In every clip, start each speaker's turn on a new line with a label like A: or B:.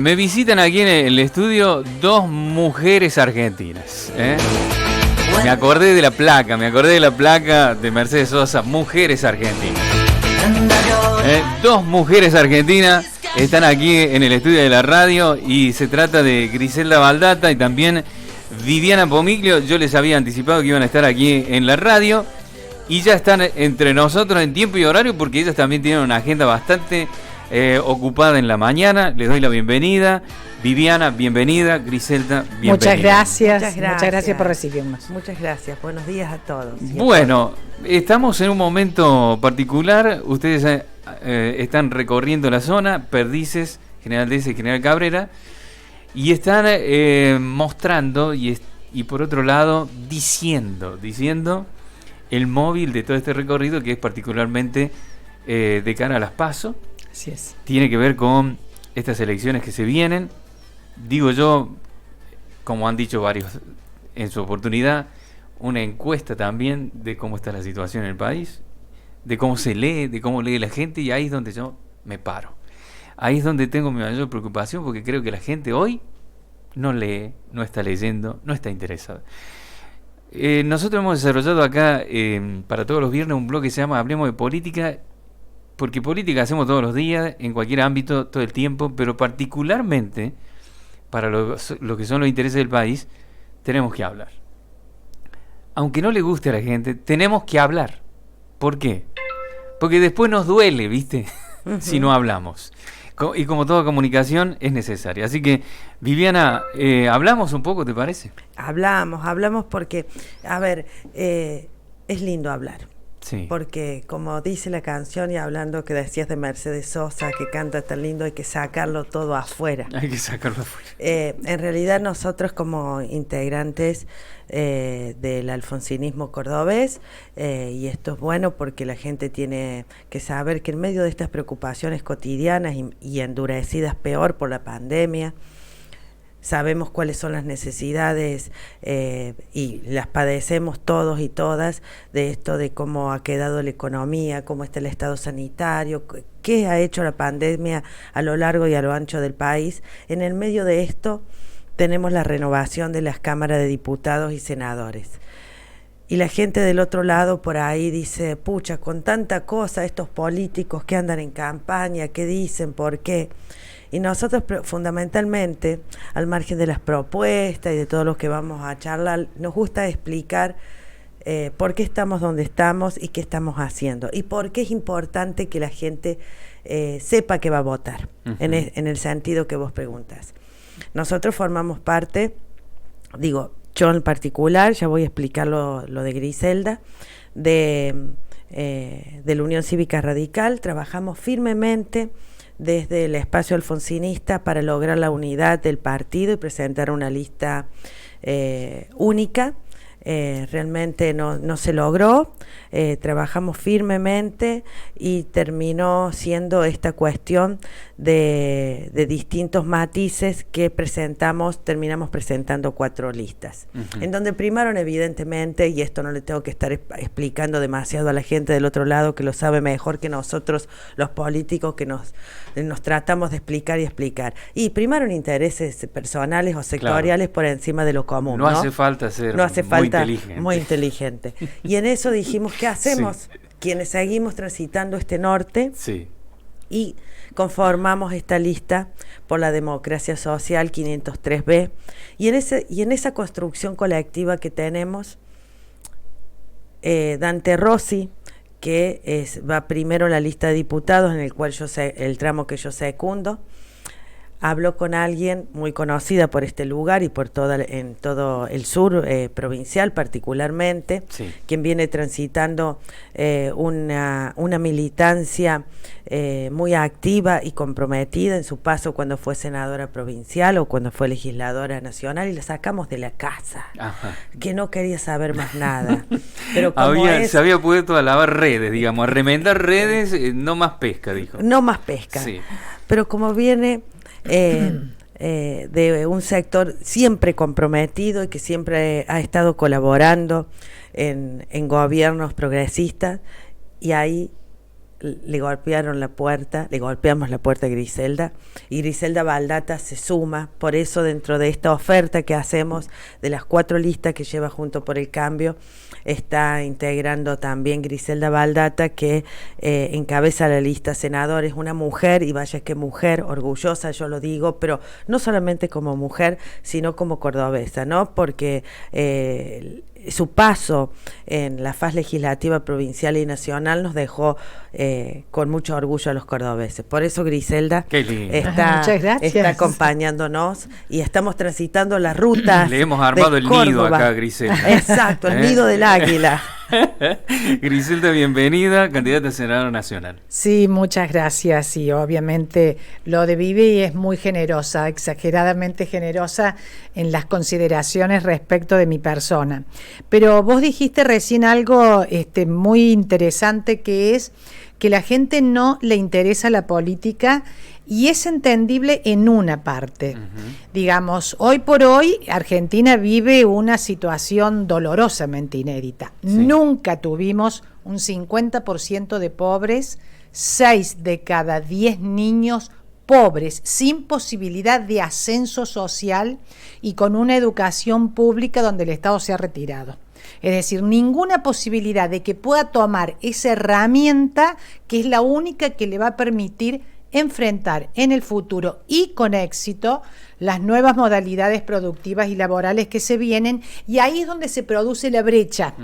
A: Me visitan aquí en el estudio dos mujeres argentinas. Me acordé de la placa de Mercedes Sosa, mujeres argentinas. Dos mujeres argentinas están aquí en el estudio de la radio y se trata de Griselda Baldata y también Viviana Pomiglio. Yo les había anticipado que iban a estar aquí en la radio y ya están entre nosotros en tiempo y horario porque ellas también tienen una agenda bastante ocupada en la mañana. Les doy la bienvenida. Viviana, bienvenida. Griselda, bienvenida.
B: Muchas gracias por recibirnos.
C: Muchas gracias. Buenos días a todos.
A: Bueno, estamos en un momento particular. Ustedes están recorriendo la zona, Perdices, General Dehesa y General Cabrera, y están mostrando y por otro lado diciendo el móvil de todo este recorrido, que es particularmente de cara a las PASO.
B: Así es.
A: Tiene que ver con estas elecciones que se vienen. Digo yo, como han dicho varios en su oportunidad, una encuesta también de cómo está la situación en el país, de cómo se lee, de cómo lee la gente, y ahí es donde yo me paro. Ahí es donde tengo mi mayor preocupación, porque creo que la gente hoy no lee, no está leyendo, no está interesada. Nosotros hemos desarrollado acá, para todos los viernes, un blog que se llama Hablemos de Política, porque política hacemos todos los días, en cualquier ámbito, todo el tiempo, pero particularmente para lo que son los intereses del país, tenemos que hablar. Aunque no le guste a la gente, tenemos que hablar. ¿Por qué? Porque después nos duele, ¿viste? Si no hablamos. Y como toda comunicación es necesaria. Así que, Viviana, hablamos un poco, ¿te parece?
C: Hablamos porque, a ver, es lindo hablar.
A: Sí.
C: Porque como dice la canción, y hablando que decías de Mercedes Sosa, que canta tan lindo, hay que sacarlo todo afuera.
A: Hay que sacarlo afuera.
C: En realidad nosotros como integrantes del alfonsinismo cordobés, y esto es bueno porque la gente tiene que saber que en medio de estas preocupaciones cotidianas y endurecidas peor por la pandemia, sabemos cuáles son las necesidades y las padecemos todos y todas, de esto de cómo ha quedado la economía, cómo está el estado sanitario, qué ha hecho la pandemia a lo largo y a lo ancho del país. En el medio de esto tenemos la renovación de las cámaras de diputados y senadores. Y la gente del otro lado por ahí dice, pucha, con tanta cosa, estos políticos que andan en campaña, ¿qué dicen? ¿Por qué? Y nosotros fundamentalmente, al margen de las propuestas y de todo lo que vamos a charlar, nos gusta explicar por qué estamos donde estamos y qué estamos haciendo. Y por qué es importante que la gente sepa que va a votar, en el sentido que vos preguntas. Nosotros formamos parte, digo, yo en particular, ya voy a explicar lo de Griselda, de la Unión Cívica Radical. Trabajamos firmemente desde el espacio alfonsinista para lograr la unidad del partido y presentar una lista única. Realmente no se logró, trabajamos firmemente y terminó siendo esta cuestión de distintos matices que terminamos presentando 4 listas, en donde primaron evidentemente, y esto no le tengo que estar explicando demasiado a la gente del otro lado que lo sabe mejor que nosotros los políticos que nos tratamos de explicar, y primaron intereses personales o sectoriales, claro, por encima de lo común.
A: No hace falta ser
C: muy inteligente. Y en eso dijimos, ¿qué hacemos? Sí. Quienes seguimos transitando este norte, sí, y conformamos esta lista por la democracia social 503B, y en esa construcción colectiva que tenemos, Dante Rossi, que va primero en la lista de diputados, en el cual el tramo que yo secundo, habló con alguien muy conocida por este lugar y por en todo el sur provincial particularmente, sí, quien viene transitando una militancia muy activa y comprometida en su paso cuando fue senadora provincial o cuando fue legisladora nacional, y la sacamos de la casa. Ajá. Que no quería saber más nada. Pero
A: se había puesto a lavar redes, digamos, a remendar redes, no más pesca, dijo.
C: No más pesca. Sí. Pero como viene de un sector siempre comprometido y que siempre ha estado colaborando en gobiernos progresistas, y ahí le golpeamos la puerta a Griselda, y Griselda Baldata se suma. Por eso, dentro de esta oferta que hacemos, de las 4 listas que lleva Juntos por el Cambio, está integrando también Griselda Baldata, que encabeza la lista senador. Es una mujer, y vaya que mujer, orgullosa, yo lo digo, pero no solamente como mujer, sino como cordobesa, ¿no? Porque su paso en la faz legislativa provincial y nacional nos dejó con mucho orgullo a los cordobeses. Por eso Griselda está acompañándonos, y estamos transitando la ruta.
A: Le hemos armado el nido acá a Griselda.
C: Exacto, el nido del águila.
A: Griselda, bienvenida, candidata a senadora nacional.
B: Sí, muchas gracias. Y obviamente lo de Vivi es muy generosa, exageradamente generosa en las consideraciones respecto de mi persona. Pero vos dijiste recién algo muy interesante, que es que la gente no le interesa la política, y es entendible en una parte. Digamos, hoy por hoy Argentina vive una situación dolorosamente inédita. Sí. Nunca tuvimos un 50% de pobres, 6 de cada 10 niños pobres, sin posibilidad de ascenso social y con una educación pública donde el Estado se ha retirado. Es decir, ninguna posibilidad de que pueda tomar esa herramienta, que es la única que le va a permitir enfrentar en el futuro y con éxito las nuevas modalidades productivas y laborales que se vienen, y ahí es donde se produce la brecha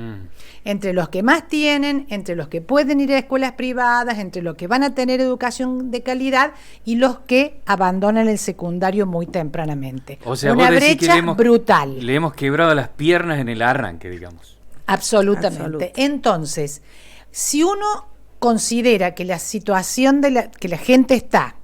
B: entre los que más tienen, entre los que pueden ir a escuelas privadas, entre los que van a tener educación de calidad y los que abandonan el secundario muy tempranamente.
A: O sea,
B: una brecha brutal.
A: Le hemos quebrado las piernas en el arranque, digamos.
B: Absolutamente. Entonces, si uno considera que la situación que la gente está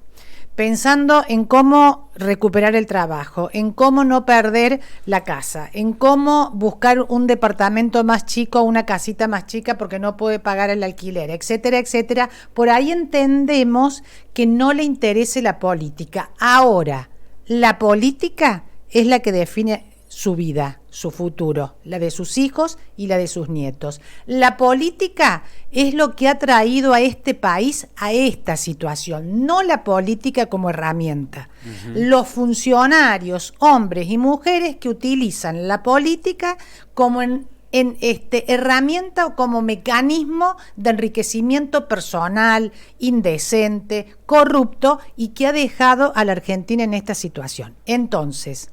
B: pensando en cómo recuperar el trabajo, en cómo no perder la casa, en cómo buscar un departamento más chico, una casita más chica porque no puede pagar el alquiler, etcétera, etcétera, por ahí entendemos que no le interese la política. Ahora, la política es la que define su vida, su futuro, la de sus hijos y la de sus nietos. La política es lo que ha traído a este país a esta situación, no la política como herramienta. Los funcionarios, hombres y mujeres, que utilizan la política como herramienta o como mecanismo de enriquecimiento personal, indecente, corrupto, y que ha dejado a la Argentina en esta situación. Entonces,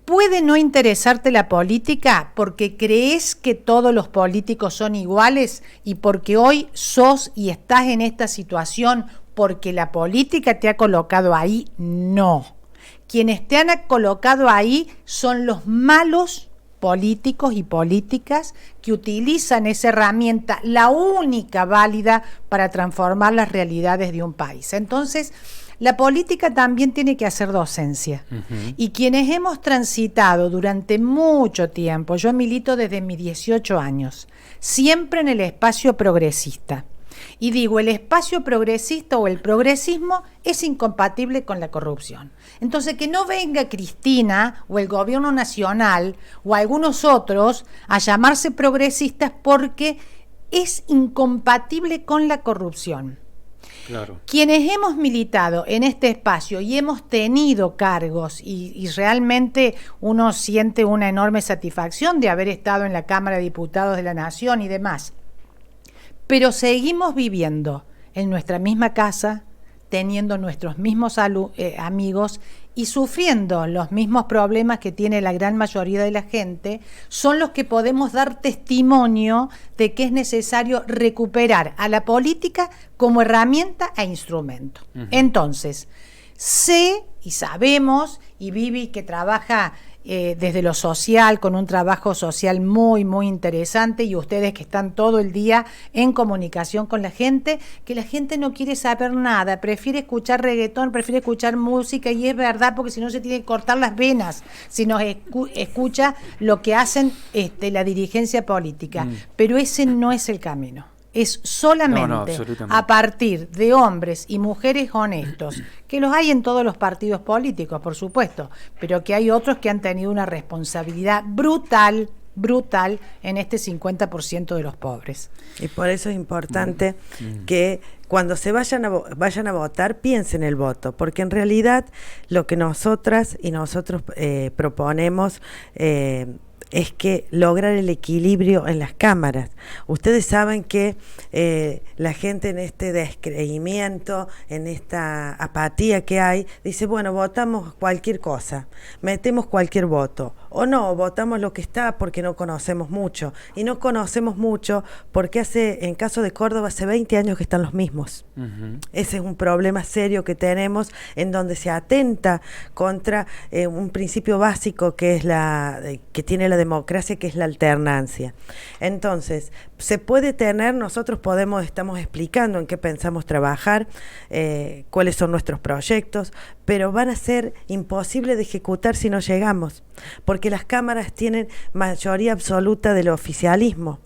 B: ¿puede no interesarte la política porque crees que todos los políticos son iguales y porque hoy sos y estás en esta situación porque la política te ha colocado ahí? No. Quienes te han colocado ahí son los malos políticos y políticas que utilizan esa herramienta, la única válida para transformar las realidades de un país. Entonces, la política también tiene que hacer docencia. Y quienes hemos transitado durante mucho tiempo, yo milito desde mis 18 años, siempre en el espacio progresista. Y digo, el espacio progresista o el progresismo es incompatible con la corrupción. Entonces, que no venga Cristina o el gobierno nacional o algunos otros a llamarse progresistas porque es incompatible con la corrupción. Claro. Quienes hemos militado en este espacio y hemos tenido cargos y realmente uno siente una enorme satisfacción de haber estado en la Cámara de Diputados de la Nación y demás, pero seguimos viviendo en nuestra misma casa, teniendo nuestros mismos amigos y sufriendo los mismos problemas que tiene la gran mayoría de la gente, son los que podemos dar testimonio de que es necesario recuperar a la política como herramienta e instrumento. Entonces, sé y sabemos, y Vivi, que trabaja desde lo social, con un trabajo social muy, muy interesante, y ustedes que están todo el día en comunicación con la gente, que la gente no quiere saber nada, prefiere escuchar reggaetón, prefiere escuchar música, y es verdad, porque si no se tiene que cortar las venas si no escucha lo que hacen la dirigencia política. Pero ese no es el camino. Es solamente a partir de hombres y mujeres honestos, que los hay en todos los partidos políticos, por supuesto, pero que hay otros que han tenido una responsabilidad brutal brutal en este 50% de los pobres.
C: Y por eso es importante que cuando se vayan a votar, piensen el voto, porque en realidad lo que nosotras y nosotros proponemos es que lograr el equilibrio en las cámaras. Ustedes saben que la gente en este descreimiento, en esta apatía que hay, dice, bueno, votamos cualquier cosa, metemos cualquier voto, o no, votamos lo que está porque no conocemos mucho, y no conocemos mucho porque en caso de Córdoba, hace 20 años que están los mismos. Ese es un problema serio que tenemos, en donde se atenta contra un principio básico que es que tiene la democracia, que es la alternancia. Entonces, se puede tener, nosotros estamos explicando en qué pensamos trabajar, cuáles son nuestros proyectos, pero van a ser imposibles de ejecutar si no llegamos, porque las cámaras tienen mayoría absoluta del oficialismo.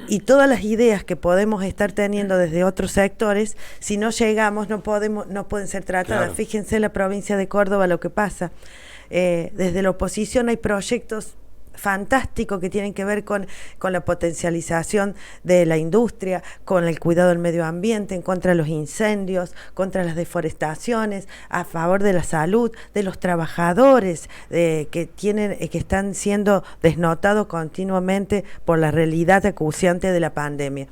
C: Y todas las ideas que podemos estar teniendo desde otros sectores, si no llegamos, no pueden ser tratadas. Claro. Fíjense en la provincia de Córdoba lo que pasa. Desde la oposición hay proyectos fantásticos que tienen que ver con la potencialización de la industria, con el cuidado del medio ambiente, en contra de los incendios, contra las deforestaciones, a favor de la salud, de los trabajadores que están siendo desnotados continuamente por la realidad acuciante de la pandemia.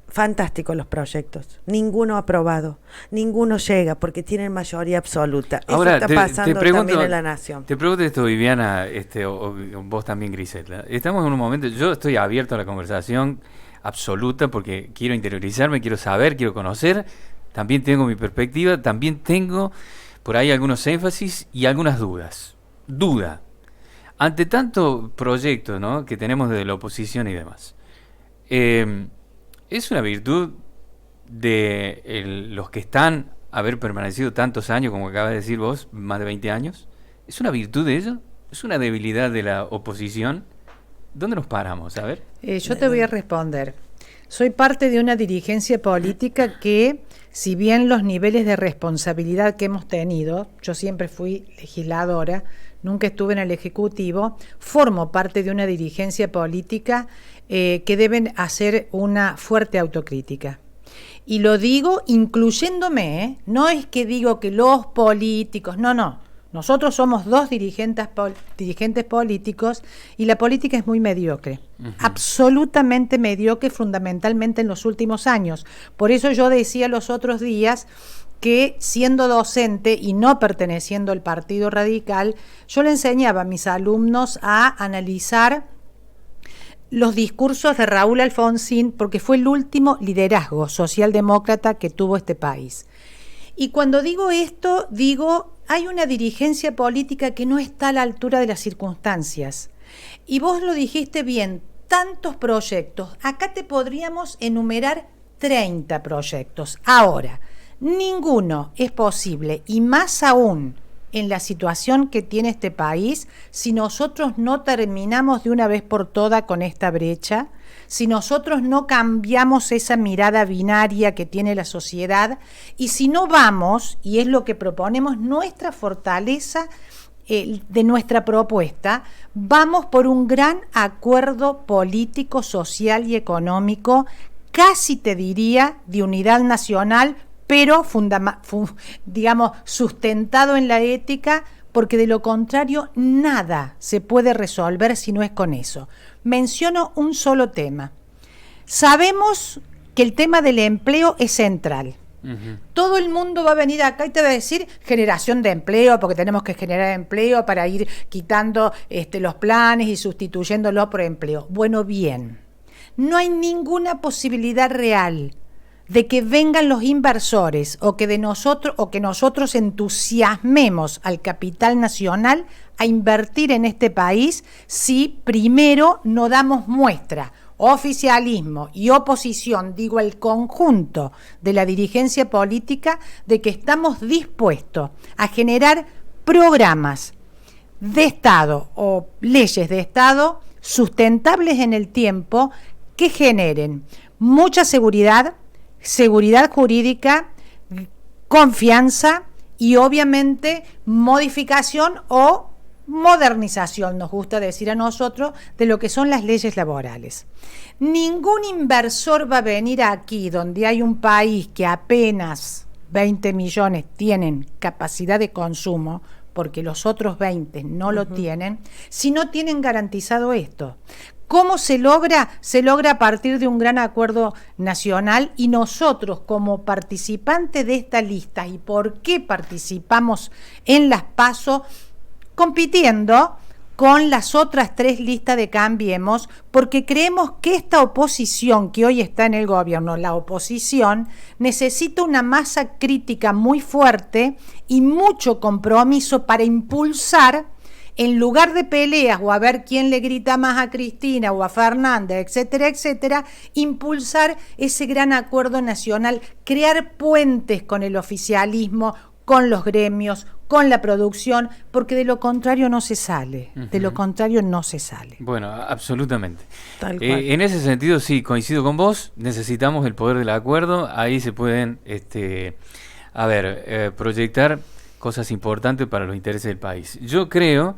C: Fantásticos los proyectos, ninguno aprobado, ninguno llega porque tienen mayoría absoluta.
A: Ahora,
C: eso está pasando también en la nación.
A: Te pregunto esto, Viviana, o vos también, Grisela. Estamos en un momento, yo estoy abierto a la conversación absoluta porque quiero interiorizarme, quiero saber, quiero conocer, también tengo mi perspectiva, también tengo por ahí algunos énfasis y algunas dudas. Duda, ante tanto proyecto, ¿no?, que tenemos de la oposición y demás, ¿es una virtud de los que están haber permanecido tantos años, como acabas de decir vos, más de 20 años? ¿Es una virtud de ellos? ¿Es una debilidad de la oposición? ¿Dónde nos paramos? A ver.
B: Yo te voy a responder. Soy parte de una dirigencia política que, si bien los niveles de responsabilidad que hemos tenido, yo siempre fui legisladora, nunca estuve en el Ejecutivo, formo parte de una dirigencia política que deben hacer una fuerte autocrítica. Y lo digo incluyéndome, no es que digo que los políticos, no. Nosotros somos dos dirigentes políticos y la política es muy mediocre, absolutamente mediocre, fundamentalmente en los últimos años. Por eso yo decía los otros días que, siendo docente y no perteneciendo al Partido Radical, yo le enseñaba a mis alumnos a analizar los discursos de Raúl Alfonsín, porque fue el último liderazgo socialdemócrata que tuvo este país. Y cuando digo esto, hay una dirigencia política que no está a la altura de las circunstancias. Y vos lo dijiste bien, tantos proyectos. Acá te podríamos enumerar 30 proyectos. Ahora, ninguno es posible, y más aún en la situación que tiene este país, si nosotros no terminamos de una vez por todas con esta brecha, si nosotros no cambiamos esa mirada binaria que tiene la sociedad, y si no vamos, y es lo que proponemos, nuestra fortaleza de nuestra propuesta, vamos por un gran acuerdo político, social y económico, casi te diría de unidad nacional, pero sustentado en la ética, porque de lo contrario nada se puede resolver si no es con eso. Menciono un solo tema. Sabemos que el tema del empleo es central. Todo el mundo va a venir acá y te va a decir generación de empleo, porque tenemos que generar empleo para ir quitando los planes y sustituyéndolo por empleo. Bueno, bien, no hay ninguna posibilidad real de que vengan los inversores o que nosotros entusiasmemos al capital nacional a invertir en este país si primero no damos muestra, oficialismo y oposición, digo el conjunto de la dirigencia política, de que estamos dispuestos a generar programas de Estado o leyes de Estado sustentables en el tiempo que generen mucha seguridad jurídica, confianza y obviamente modificación o modernización, nos gusta decir a nosotros, de lo que son las leyes laborales. Ningún inversor va a venir aquí, donde hay un país que apenas 20 millones tienen capacidad de consumo, porque los otros 20 no lo tienen, si no tienen garantizado esto. ¿Cómo se logra? Se logra a partir de un gran acuerdo nacional, y nosotros como participantes de esta lista, ¿y por qué participamos en las PASO? Compitiendo con las otras 3 listas de Cambiemos, porque creemos que esta oposición que hoy está en el gobierno, la oposición, necesita una masa crítica muy fuerte y mucho compromiso para impulsar, en lugar de peleas o a ver quién le grita más a Cristina o a Fernández, etcétera, etcétera, impulsar ese gran acuerdo nacional, crear puentes con el oficialismo, con los gremios, con la producción, porque de lo contrario no se sale, de lo contrario no se sale.
A: Bueno, absolutamente.
C: Tal cual.
A: En ese sentido, sí, coincido con vos, necesitamos el poder del acuerdo, ahí se pueden, proyectar cosas importantes para los intereses del país. Yo creo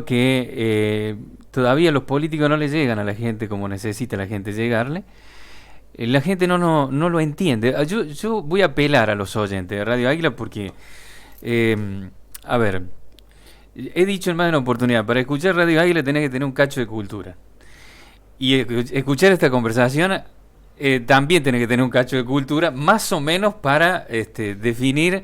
A: que todavía los políticos no le llegan a la gente como necesita la gente llegarle. La gente no lo entiende. Yo voy a apelar a los oyentes de Radio Águila porque, he dicho en más de una oportunidad, para escuchar Radio Águila tenés que tener un cacho de cultura. Y escuchar esta conversación también tenés que tener un cacho de cultura, más o menos para definir,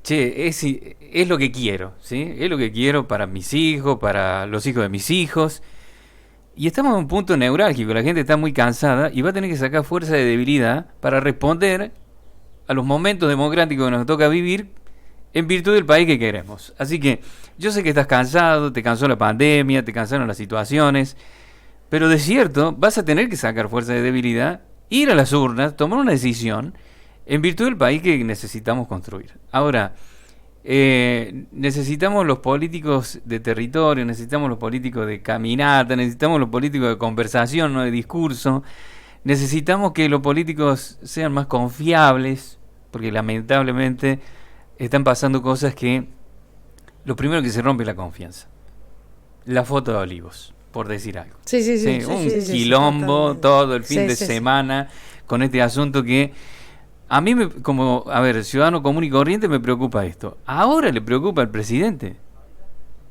A: es lo que quiero, ¿sí? Es lo que quiero para mis hijos, para los hijos de mis hijos. Y estamos en un punto neurálgico, la gente está muy cansada y va a tener que sacar fuerza de debilidad para responder a los momentos democráticos que nos toca vivir en virtud del país que queremos. Así que yo sé que estás cansado, te cansó la pandemia, te cansaron las situaciones, pero de cierto vas a tener que sacar fuerza de debilidad, ir a las urnas, tomar una decisión en virtud del país que necesitamos construir. Ahora, necesitamos los políticos de territorio, necesitamos los políticos de caminata, necesitamos los políticos de conversación, no de discurso, necesitamos que los políticos sean más confiables, porque lamentablemente están pasando cosas que lo primero que se rompe es la confianza. La foto de Olivos, por decir algo.
B: Sí,
A: Un quilombo todo el fin de semana con este asunto que a mí, como ciudadano común y corriente, me preocupa esto. Ahora le preocupa al presidente.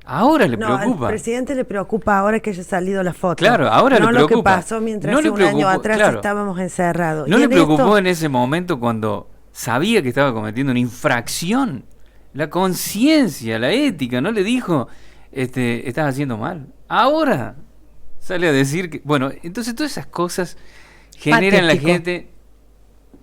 A: Ahora le preocupa.
C: Al presidente le preocupa ahora que haya salido la foto.
A: Claro, ahora le preocupa.
C: No lo que pasó mientras hace un año atrás estábamos encerrados.
A: No le preocupó en ese momento cuando sabía que estaba cometiendo una infracción. La conciencia, la ética, no le dijo, estás haciendo mal. Ahora sale a decir que... Bueno, entonces todas esas cosas generan en la gente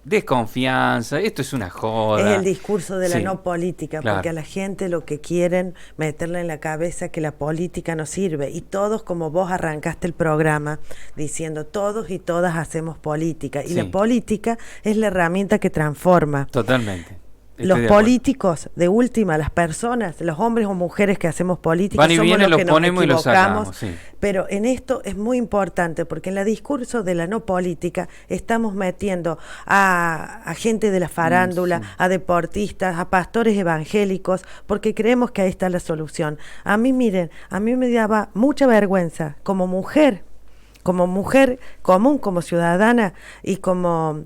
A: desconfianza, esto es una joda.
C: Es el discurso de la no política, claro. Porque a la gente lo que quieren meterle en la cabeza que la política no sirve, y todos, como vos arrancaste el programa diciendo, todos y todas hacemos política, y la política es la herramienta que transforma.
A: Totalmente.
C: Los políticos, de última, las personas, los hombres o mujeres que hacemos política,
A: van y
C: somos
A: vienen,
C: los que nos
A: ponemos
C: equivocamos,
A: y los sacamos,
C: pero en esto es muy importante, porque en el discurso de la no política estamos metiendo a gente de la farándula, a deportistas, a pastores evangélicos, porque creemos que ahí está la solución. A mí, miren, a mí me daba mucha vergüenza como mujer común, como ciudadana y como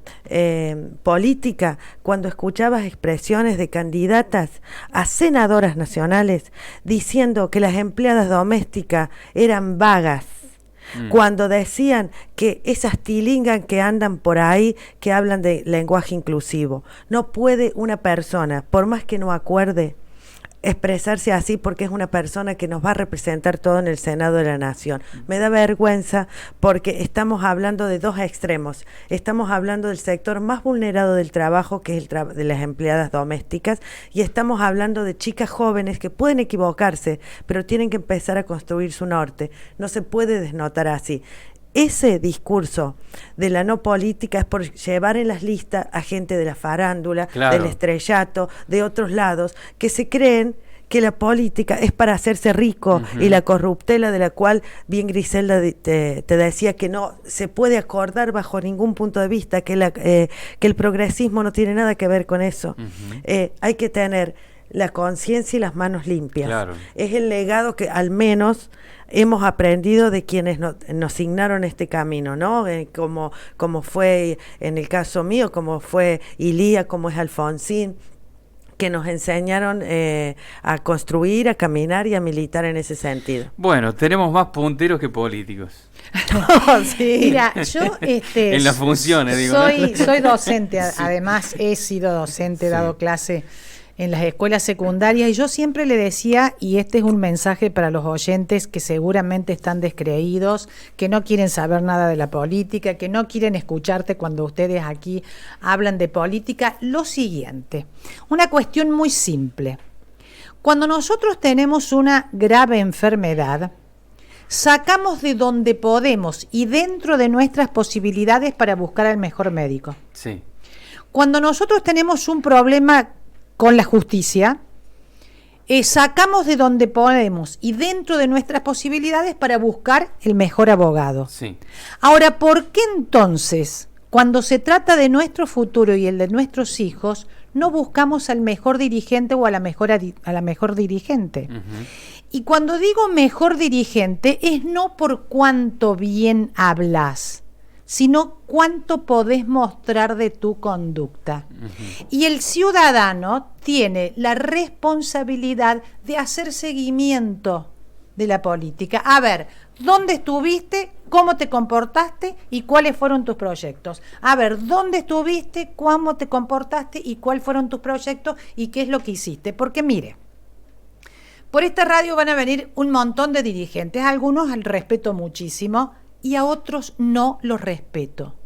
C: política, cuando escuchabas expresiones de candidatas a senadoras nacionales diciendo que las empleadas domésticas eran vagas, cuando decían que esas tilingas que andan por ahí, que hablan de lenguaje inclusivo. No puede una persona, por más que no acuerde, expresarse así, porque es una persona que nos va a representar todo en el Senado de la Nación. Me da vergüenza porque estamos hablando de dos extremos. Estamos hablando del sector más vulnerado del trabajo, que es el de las empleadas domésticas, y estamos hablando de chicas jóvenes que pueden equivocarse, pero tienen que empezar a construir su norte. No se puede desnotar así. Ese discurso de la no política es por llevar en las listas a gente de la farándula, del estrellato, de otros lados, que se creen que la política es para hacerse rico, y la corruptela de la cual bien Griselda te decía que no se puede acordar bajo ningún punto de vista, que el progresismo no tiene nada que ver con eso. Hay que tener la conciencia y las manos limpias.
A: Claro.
C: Es el legado que al menos hemos aprendido de quienes nos signaron este camino, ¿no? Como fue en el caso mío, como fue Ilía, como es Alfonsín, que nos enseñaron a construir, a caminar y a militar en ese sentido.
A: Bueno, tenemos más punteros que políticos.
C: Sí.
B: Mira, yo
A: en las funciones, digo.
B: soy docente, además he sido docente, he dado clase en las escuelas secundarias, y yo siempre le decía, y este es un mensaje para los oyentes que seguramente están descreídos, que no quieren saber nada de la política, que no quieren escucharte cuando ustedes aquí hablan de política, lo siguiente, una cuestión muy simple. Cuando nosotros tenemos una grave enfermedad, sacamos de donde podemos y dentro de nuestras posibilidades para buscar al mejor médico.
A: Sí.
B: Cuando nosotros tenemos un problema con la justicia, sacamos de donde podemos y dentro de nuestras posibilidades para buscar el mejor abogado.
A: Sí.
B: Ahora, ¿por qué entonces, cuando se trata de nuestro futuro y el de nuestros hijos, no buscamos al mejor dirigente o a la mejor dirigente?
A: Uh-huh.
B: Y cuando digo mejor dirigente, es no por cuánto bien hablas, sino cuánto podés mostrar de tu conducta. Uh-huh. Y el ciudadano tiene la responsabilidad de hacer seguimiento de la política. A ver, ¿dónde estuviste? ¿Cómo te comportaste? ¿Y cuáles fueron tus proyectos? A ver, ¿dónde estuviste? ¿Cómo te comportaste? ¿Y cuáles fueron tus proyectos? ¿Y qué es lo que hiciste? Porque mire, por esta radio van a venir un montón de dirigentes, a algunos al respeto muchísimo, y a otros no los respeto,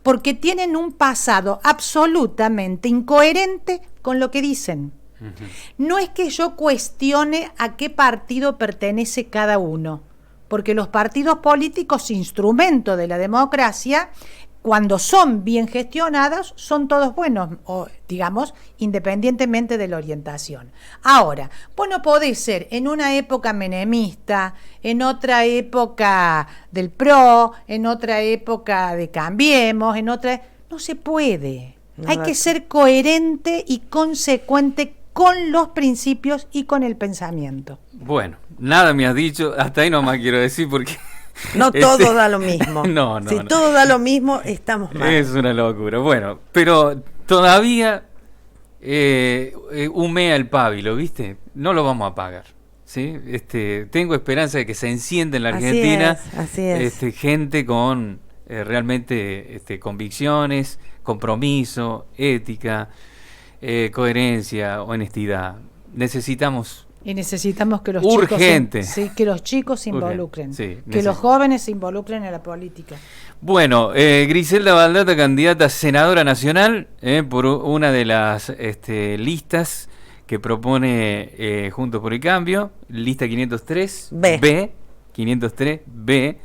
B: porque tienen un pasado absolutamente incoherente con lo que dicen. Uh-huh. No es que yo cuestione a qué partido pertenece cada uno, porque los partidos políticos, instrumento de la democracia, cuando son bien gestionados, son todos buenos, o digamos, independientemente de la orientación. Ahora, vos no podés ser en una época menemista, en otra época del PRO, en otra época de Cambiemos, en otra... No se puede. Hay que ser coherente y consecuente con los principios y con el pensamiento.
A: Bueno, nada me has dicho, hasta ahí nomás quiero decir porque...
C: No todo da lo mismo.
A: No.
C: Si todo da lo mismo, estamos mal.
A: Es una locura. Bueno, pero todavía humea el pábilo, ¿viste? No lo vamos a pagar, ¿sí? Tengo esperanza de que se encienda en la Argentina.
C: Así es.
A: Gente con realmente convicciones, compromiso, ética, coherencia, honestidad. Necesitamos...
B: Y necesitamos que los
A: urgente.
B: que los chicos se involucren,
A: sí,
B: que los jóvenes se involucren en la política.
A: Bueno, Griselda Baldata, candidata a senadora nacional por una de las listas que propone Juntos por el Cambio, lista 503B. 503B.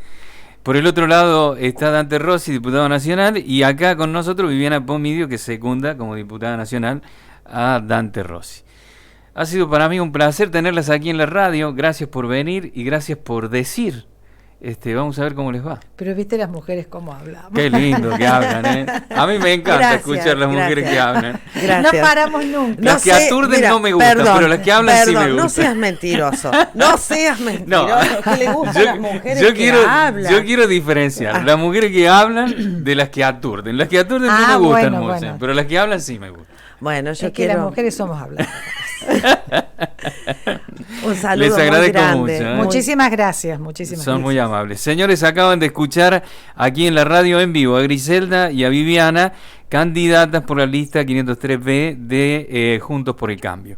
A: Por el otro lado está Dante Rossi, diputado nacional, y acá con nosotros Viviana Pomidio, que secunda como diputada nacional a Dante Rossi. Ha sido para mí un placer tenerlas aquí en la radio. Gracias por venir y gracias por decir. Vamos a ver cómo les va.
B: Pero viste las mujeres cómo hablamos.
A: Qué lindo que hablan, ¿eh? A mí me encanta escuchar las mujeres que hablan.
B: Gracias. No paramos nunca.
A: Las que aturden no me gustan, pero las que hablan sí me gustan.
C: No seas mentiroso. No seas mentiroso.
A: No.
C: Que le gustan las mujeres que hablan.
A: Yo quiero diferenciar las mujeres que hablan de las que aturden. Las que aturden no me gustan mucho, bueno. Pero las que hablan sí me gustan.
C: Bueno, yo
B: es que las mujeres somos habladoras.
C: Un saludo.
A: Les agradezco
C: muy grande.
A: mucho.
B: Muchísimas gracias.
A: Son muy amables. Señores, acaban de escuchar aquí en la radio en vivo a Griselda y a Viviana, candidatas por la lista 503B de Juntos por el Cambio.